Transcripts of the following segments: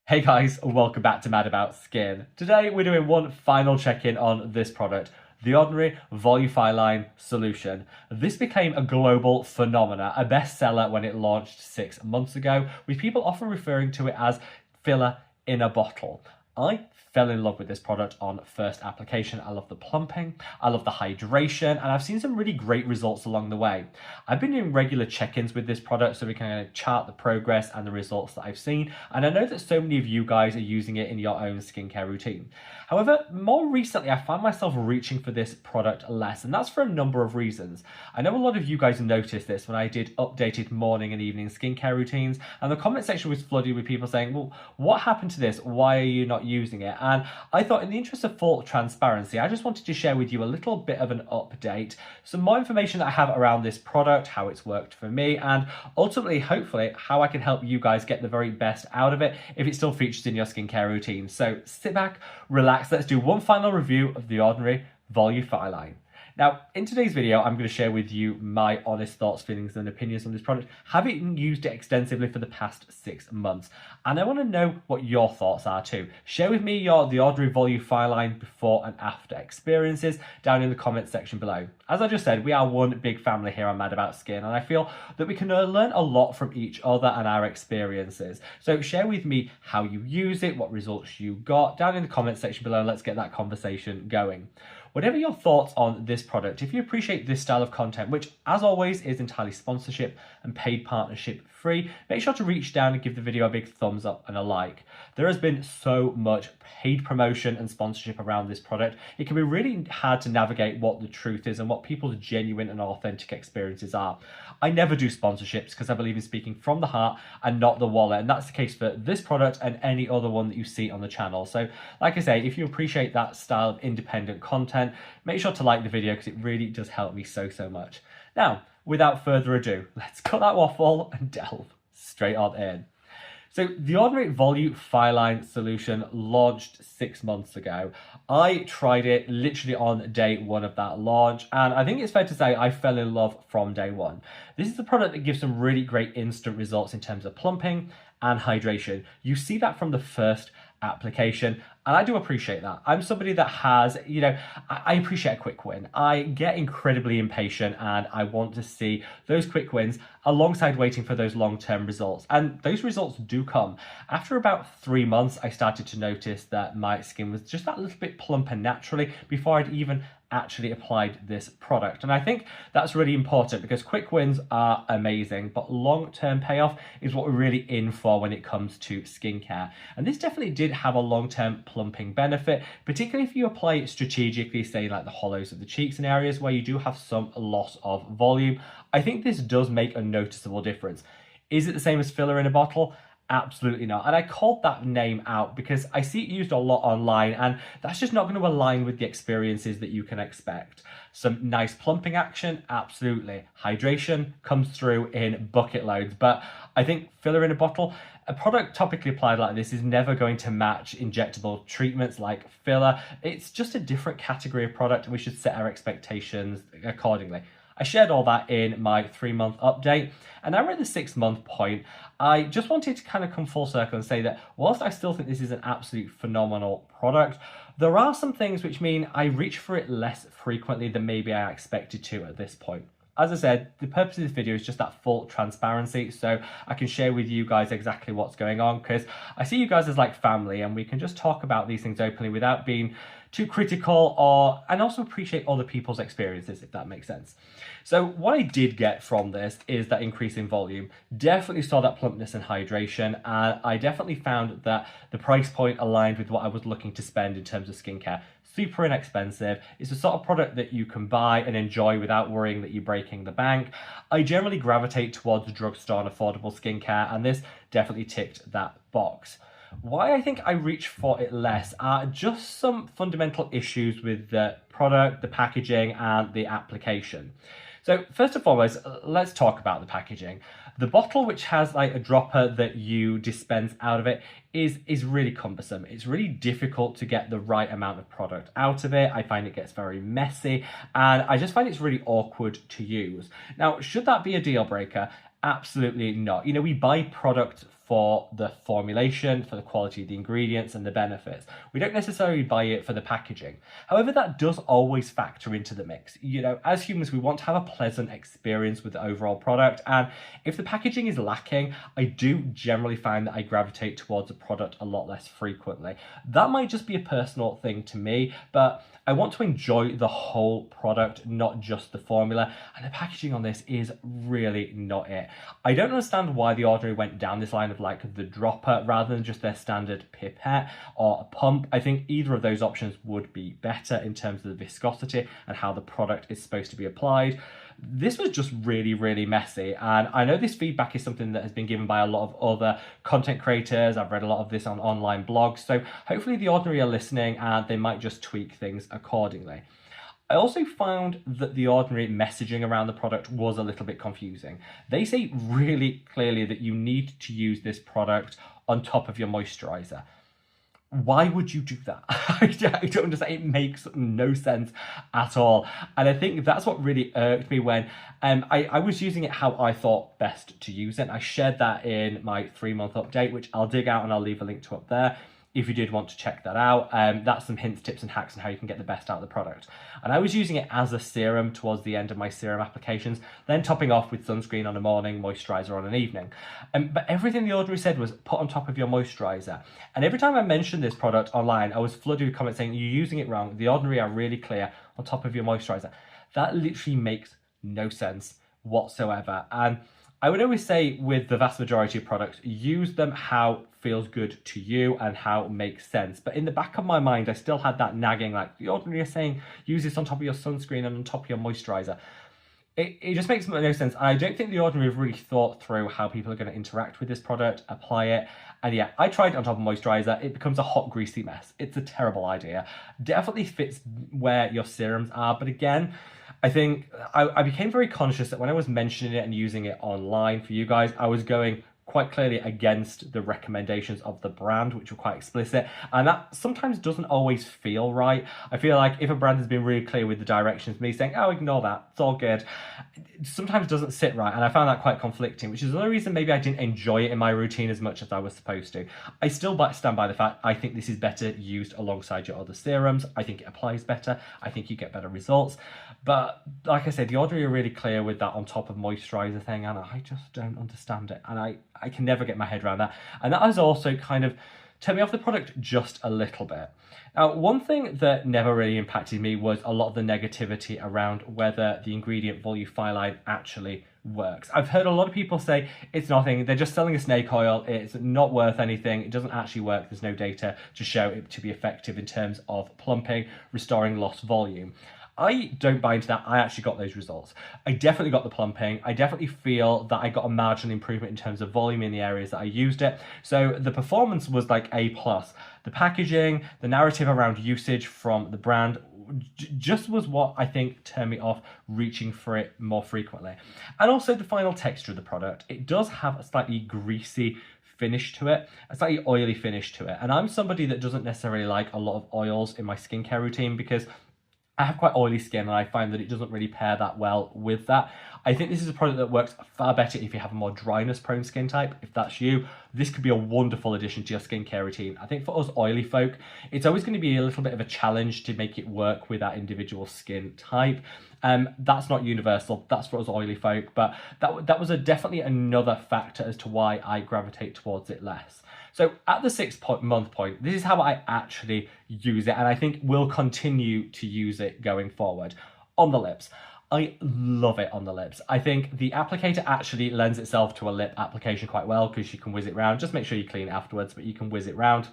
Hey guys, welcome back to Mad About Skin. Today we're doing one final check-in on this product, the Ordinary Volufiline solution. This became a global phenomenon, a bestseller when it launched 6 months ago, with people often referring to it as filler in a bottle. I fell in love with this product on first application. I love the plumping, I love the hydration, and I've seen some really great results along the way. I've been doing regular check-ins with this product so we can chart the progress and the results that I've seen, and I know that so many of you guys are using it in your own skincare routine. However, more recently I found myself reaching for this product less, and that's for a number of reasons. I know a lot of you guys noticed this when I did updated morning and evening skincare routines, and the comment section was flooded with people saying, well, what happened to this? Why are you not using it? And I thought, in the interest of full transparency, I just wanted to share with you a little bit of an update, some more information that I have around this product, how it's worked for me, and ultimately, hopefully, how I can help you guys get the very best out of it if it still features in your skincare routine. So sit back, relax, let's do one final review of the Ordinary Volufiline. Now, in today's video, I'm going to share with you my honest thoughts, feelings, and opinions on this product, having used it extensively for the past 6 months. And I want to know what your thoughts are too. Share with me the Ordinary Volufiline before and after experiences down in the comments section below. As I just said, we are one big family here on Mad About Skin, and I feel that we can learn a lot from each other and our experiences. So share with me how you use it, what results you got down in the comments section below, and let's get that conversation going. Whatever your thoughts on this product, if you appreciate this style of content, which as always is entirely sponsorship and paid partnership free, make sure to reach down and give the video a big thumbs up and a like. There has been so much paid promotion and sponsorship around this product. It can be really hard to navigate what the truth is and what people's genuine and authentic experiences are. I never do sponsorships because I believe in speaking from the heart and not the wallet, and that's the case for this product and any other one that you see on the channel. So like I say, if you appreciate that style of independent content, make sure to like the video because it really does help me so much. Now, without further ado, let's cut that waffle and delve straight on in. So the Ordinary Volufiline solution launched 6 months ago. I tried it literally on day one of that launch, and I think it's fair to say I fell in love from day one. This is a product that gives some really great instant results in terms of plumping and hydration. You see that from the first application, and I do appreciate that. I'm somebody that has, I appreciate a quick win. I get incredibly impatient and I want to see those quick wins alongside waiting for those long-term results. And those results do come. After about 3 months, I started to notice that my skin was just that little bit plumper naturally before I'd even actually applied this product. And I think that's really important because quick wins are amazing, but long-term payoff is what we're really in for when it comes to skincare. And this definitely did have a long-term plumping benefit, particularly if you apply it strategically, say like the hollows of the cheeks and areas where you do have some loss of volume. I think this does make a noticeable difference. Is it the same as filler in a bottle? Absolutely not. And I called that name out because I see it used a lot online, and that's just not going to align with the experiences that you can expect. Some nice plumping action, absolutely. Hydration comes through in bucket loads, but I think filler in a bottle, a product topically applied like this is never going to match injectable treatments like filler. It's just a different category of product, and we should set our expectations accordingly. I shared all that in my 3-month update, and now we're at the 6-month point. I just wanted to kind of come full circle and say that whilst I still think this is an absolute phenomenal product, there are some things which mean I reach for it less frequently than maybe I expected to at this point. As I said, the purpose of this video is just that full transparency, so I can share with you guys exactly what's going on, because I see you guys as like family and we can just talk about these things openly without being too critical, and also appreciate other people's experiences, if that makes sense. So what I did get from this is that increase in volume. Definitely saw that plumpness and hydration, and I definitely found that the price point aligned with what I was looking to spend in terms of skincare. Super inexpensive. It's the sort of product that you can buy and enjoy without worrying that you're breaking the bank. I generally gravitate towards drugstore and affordable skincare, and this definitely ticked that box. Why I think I reach for it less are just some fundamental issues with the product, the packaging, and the application. So first and foremost, let's talk about the packaging. The bottle, which has like a dropper that you dispense out of it, is really cumbersome. It's really difficult to get the right amount of product out of it. I find it gets very messy, and I just find it's really awkward to use. Now, should that be a deal breaker? Absolutely not. We buy product for the formulation, for the quality of the ingredients and the benefits. We don't necessarily buy it for the packaging. However, that does always factor into the mix. You know, as humans, we want to have a pleasant experience with the overall product, and if the packaging is lacking, I do generally find that I gravitate towards a product a lot less frequently. That might just be a personal thing to me, but I want to enjoy the whole product, not just the formula, and the packaging on this is really not it. I don't understand why The Ordinary went down this line of like the dropper rather than just their standard pipette or a pump. I think either of those options would be better in terms of the viscosity and how the product is supposed to be applied. This was just really messy, and I know this feedback is something that has been given by a lot of other content creators. I've read a lot of this on online blogs, so hopefully The Ordinary are listening and they might just tweak things accordingly. I also found that The Ordinary messaging around the product was a little bit confusing. They say really clearly that you need to use this product on top of your moisturizer. Why would you do that? I don't understand. It makes no sense at all. And I think that's what really irked me when I was using it how I thought best to use it. I shared that in my 3-month update, which I'll dig out and I'll leave a link to up there if you did want to check that out. That's some hints, tips and hacks on how you can get the best out of the product. And I was using it as a serum towards the end of my serum applications, then topping off with sunscreen on a morning, moisturizer on an evening. But everything The Ordinary said was put on top of your moisturizer. And every time I mentioned this product online, I was flooded with comments saying, you're using it wrong. The Ordinary are really clear on top of your moisturizer. That literally makes no sense whatsoever. And I would always say with the vast majority of products, use them how feels good to you and how makes sense. But in the back of my mind, I still had that nagging, like, The Ordinary are saying, use this on top of your sunscreen and on top of your moisturizer. It just makes no sense. And I don't think The Ordinary have really thought through how people are going to interact with this product, apply it. And yeah, I tried it on top of moisturizer. It becomes a hot, greasy mess. It's a terrible idea. Definitely fits where your serums are. But again, I think I became very conscious that when I was mentioning it and using it online for you guys, I was going quite clearly against the recommendations of the brand, which were quite explicit, and that sometimes doesn't always feel right. I feel like if a brand has been really clear with the directions, me saying, oh, ignore that, it's all good, it sometimes doesn't sit right, and I found that quite conflicting, which is another reason maybe I didn't enjoy it in my routine as much as I was supposed to. I still stand by the fact I think this is better used alongside your other serums. I think it applies better. I think you get better results. But like I said, The Ordinary are really clear with that on top of moisturizer thing, and I just don't understand it. And I can never get my head around that. And that has also kind of turned me off the product just a little bit. Now, one thing that never really impacted me was a lot of the negativity around whether the ingredient Volufiline actually works. I've heard a lot of people say it's nothing, they're just selling a snake oil, it's not worth anything, it doesn't actually work, there's no data to show it to be effective in terms of plumping, restoring lost volume. I don't buy into that. I actually got those results. I definitely got the plumping. I definitely feel that I got a marginal improvement in terms of volume in the areas that I used it. So the performance was like A+. The packaging, the narrative around usage from the brand just was what I think turned me off reaching for it more frequently. And also the final texture of the product. It does have a slightly greasy finish to it, a slightly oily finish to it. And I'm somebody that doesn't necessarily like a lot of oils in my skincare routine because I have quite oily skin and I find that it doesn't really pair that well with that. I think this is a product that works far better if you have a more dryness prone skin type. If that's you, this could be a wonderful addition to your skincare routine. I think for us oily folk, it's always going to be a little bit of a challenge to make it work with that individual skin type. That's not universal, that's for us oily folk, but that was definitely another factor as to why I gravitate towards it less. So at the 6-month point, this is how I actually use it, and I think we'll continue to use it going forward. On the lips, I love it on the lips. I think the applicator actually lends itself to a lip application quite well because you can whiz it around. Just make sure you clean it afterwards, but you can whiz it around.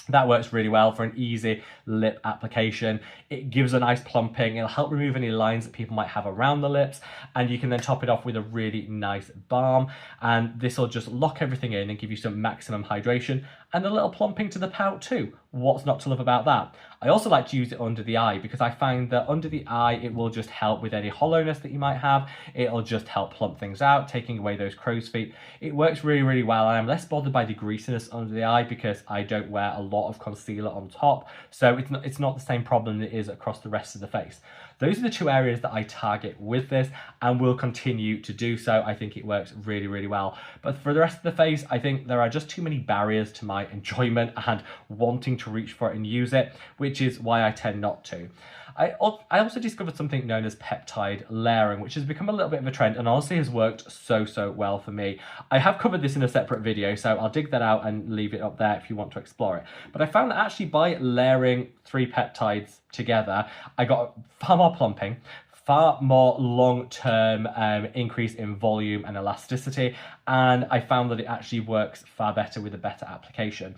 That works really well for an easy lip application. It gives a nice plumping. It'll help remove any lines that people might have around the lips. And you can then top it off with a really nice balm. And this will just lock everything in and give you some maximum hydration and a little plumping to the pout too. What's not to love about that? I also like to use it under the eye because I find that under the eye, it will just help with any hollowness that you might have. It'll just help plump things out, taking away those crow's feet. It works really, really well. And I'm less bothered by the greasiness under the eye because I don't wear a lot of concealer on top. So it's not the same problem that it is across the rest of the face. Those are the two areas that I target with this and will continue to do so. I think it works really, really well. But for the rest of the face, I think there are just too many barriers to my enjoyment and wanting to reach for it and use it, which is why I tend not to. I also discovered something known as peptide layering, which has become a little bit of a trend and honestly has worked so well for me. I have covered this in a separate video, so I'll dig that out and leave it up there if you want to explore it. But I found that actually by layering 3 peptides together, I got far more plumping, far more long-term increase in volume and elasticity, and I found that it actually works far better with a better application.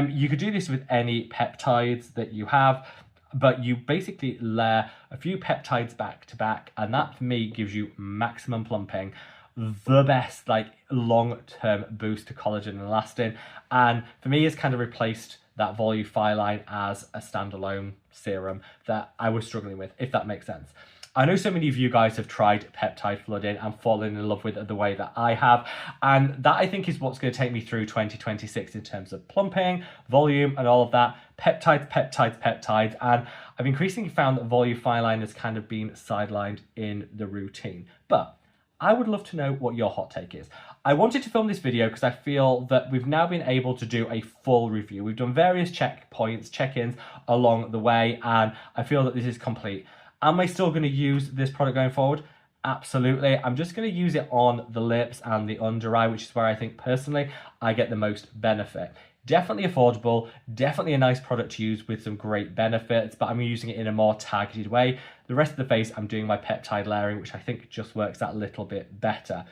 You could do this with any peptides that you have, but you basically layer a few peptides back to back, and that for me gives you maximum plumping, the best like long-term boost to collagen and elastin, and for me it's kind of replaced that Volufiline as a standalone serum that I was struggling with, if that makes sense. I know so many of you guys have tried peptide flooding and fallen in love with it the way that I have, and that I think is what's going to take me through 2026 in terms of plumping, volume, and all of that. Peptides, and I've increasingly found that Volufiline has kind of been sidelined in the routine. But I would love to know what your hot take is. I wanted to film this video because I feel that we've now been able to do a full review. We've done various checkpoints, check-ins along the way, and I feel that this is complete. Am I still going to use this product going forward? Absolutely. I'm just going to use it on the lips and the under eye, which is where I think personally I get the most benefit. Definitely affordable, definitely a nice product to use with some great benefits, but I'm using it in a more targeted way. The rest of the face, I'm doing my peptide layering, which I think just works that little bit better.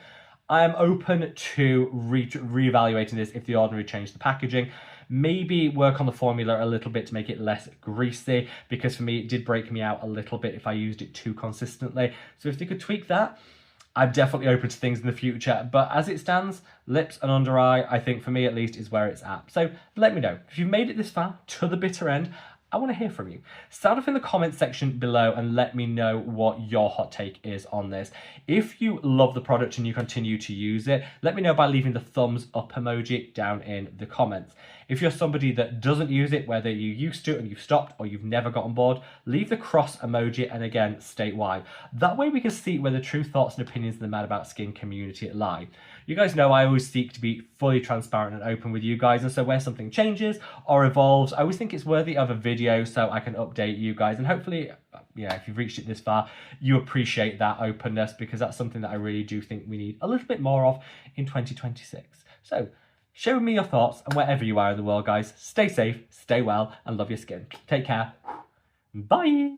I am open to reevaluating this if the Ordinary changed the packaging. Maybe work on the formula a little bit to make it less greasy, because for me it did break me out a little bit if I used it too consistently. So if they could tweak that, I'm definitely open to things in the future. But as it stands, lips and under eye, I think for me at least, is where it's at. So let me know. If you've made it this far to the bitter end, I want to hear from you. Sound off in the comments section below and let me know what your hot take is on this. If you love the product and you continue to use it, let me know by leaving the thumbs up emoji down in the comments. If you're somebody that doesn't use it, whether you used to and you've stopped or you've never got on board, leave the cross emoji and again, state why. That way we can see where the true thoughts and opinions of the Mad About Skin community lie. You guys know I always seek to be fully transparent and open with you guys, and so where something changes or evolves, I always think it's worthy of a video so I can update you guys, and hopefully, yeah, if you've reached it this far, you appreciate that openness, because that's something that I really do think we need a little bit more of in 2026. So share with me your thoughts, and wherever you are in the world, guys, stay safe, stay well, and love your skin. Take care. Bye.